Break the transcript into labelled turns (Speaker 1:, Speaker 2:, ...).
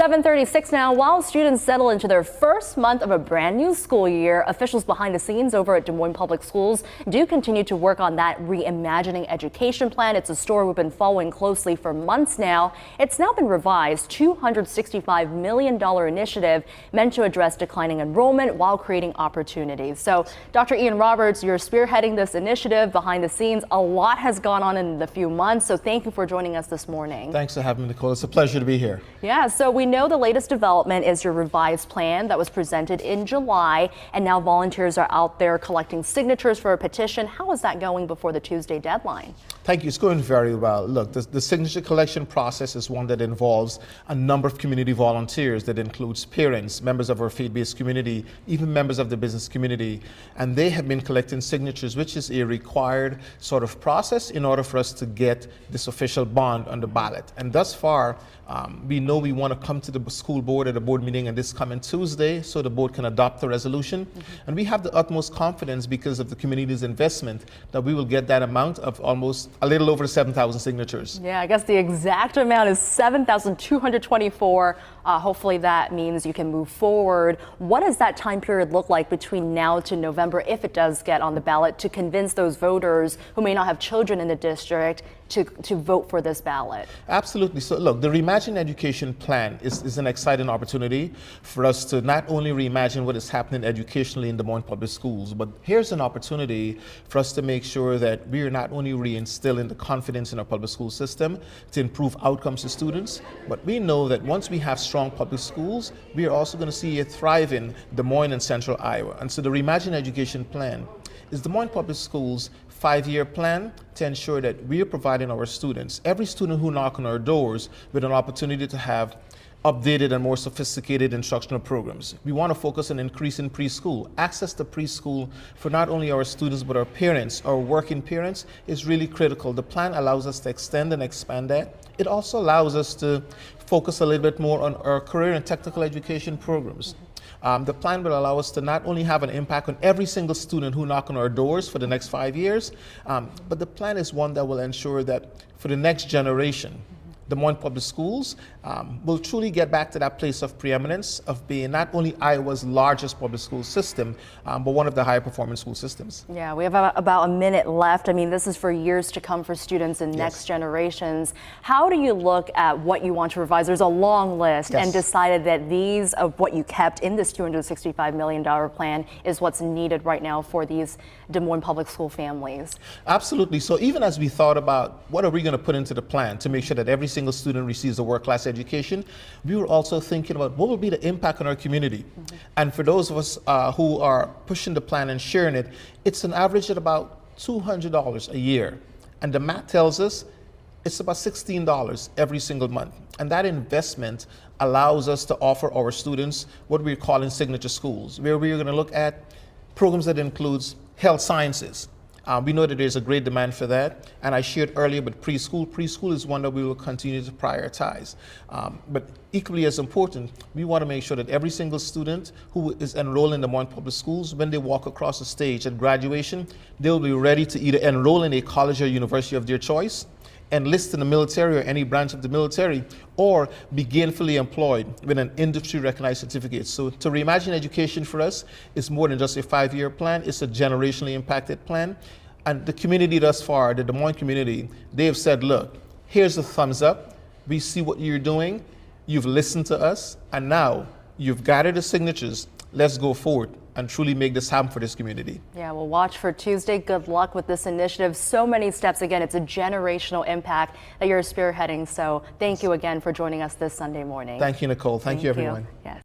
Speaker 1: 7:36 now. While students settle into their first month of a brand new school year, officials behind the scenes over at Des Moines Public Schools do continue to work on that reimagining education plan. It's a story we've been following closely for months now. It's now been revised $265 million initiative meant to address declining enrollment while creating opportunities. So, Dr. Ian Roberts, you're spearheading this initiative behind the scenes. A lot has gone on in the few months, so thank you for joining us this morning.
Speaker 2: Thanks for having me, Nicole. It's a pleasure to be here.
Speaker 1: Yeah, so we know the latest development is your revised plan that was presented in July, and now volunteers are out there collecting signatures for a petition. How is that going before the Tuesday deadline?
Speaker 2: Thank you. It's going very well. Look, the signature collection process is one that involves a number of community volunteers that includes parents, members of our faith-based community, even members of the business community. And they have been collecting signatures, which is a required sort of process in order for us to get this official bond on the ballot. And thus far, we know we want to come to the school board at a board meeting and this coming Tuesday so the board can adopt the resolution. And we have the utmost confidence because of the community's investment that we will get that amount of almost a little over 7,000 signatures.
Speaker 1: Yeah, I guess the exact amount is 7,224. Hopefully that means you can move forward. What does that time period look like between now to November, if it does get on the ballot, to convince those voters who may not have children in the district to vote for this ballot?
Speaker 2: Absolutely. So look, the Reimagine Education Plan is an exciting opportunity for us to not only reimagine what is happening educationally in Des Moines Public Schools, but here's an opportunity for us to make sure that we are not only reinstilling the confidence in our public school system to improve outcomes to students, but we know that once we have strong public schools, we are also going to see a thriving Des Moines and Central Iowa. And so the Reimagine Education Plan is Des Moines Public Schools' 5-year plan to ensure that we are providing our students, every student who knocks on our doors, with an opportunity to have updated and more sophisticated instructional programs. We want to focus on increasing preschool. Access to preschool for not only our students but our parents, our working parents, is really critical. The plan allows us to extend and expand that. It also allows us to focus a little bit more on our career and technical education programs. The plan will allow us to not only have an impact on every single student who knock on our doors for the next 5 years, but the plan is one that will ensure that for the next generation, Des Moines Public Schools will truly get back to that place of preeminence of being not only Iowa's largest public school system, but one of the higher performing school systems.
Speaker 1: Yeah, we have about a minute left. I mean, this is for years to come for students and next generations. How do you look at what you want to revise? There's a long list, and decided that these of what you kept in this $265 million plan is what's needed right now for these Des Moines Public School families.
Speaker 2: Absolutely. So even as we thought about what are we going to put into the plan to make sure that every single student receives a world-class education, we were also thinking about what will be the impact on our community. And for those of us who are pushing the plan and sharing it, it's an average at about $200 a year. And the math tells us it's about $16 every single month. And that investment allows us to offer our students what we're calling signature schools, where we're going to look at programs that includes health sciences. We know that there's a great demand for that, and I shared earlier, but preschool. Preschool is one that we will continue to prioritize. But equally as important, we want to make sure that every single student who is enrolled in the Des Moines Public Schools, when they walk across the stage at graduation, they'll be ready to either enroll in a college or university of their choice, enlist in the military or any branch of the military, or be gainfully employed with an industry-recognized certificate. So to reimagine education for us is more than just a 5-year plan, it's a generationally impacted plan. And the community thus far, the Des Moines community, they have said, look, here's the thumbs up, we see what you're doing, you've listened to us, and now you've gathered the signatures, let's go forward and truly make this happen for this community.
Speaker 1: Yeah, we'll watch for Tuesday. Good luck with this initiative. So many steps. Again, it's a generational impact that you're spearheading. So thank you again for joining us this Sunday morning.
Speaker 2: Thank you, Nicole. Thank you, everyone.
Speaker 1: Yes.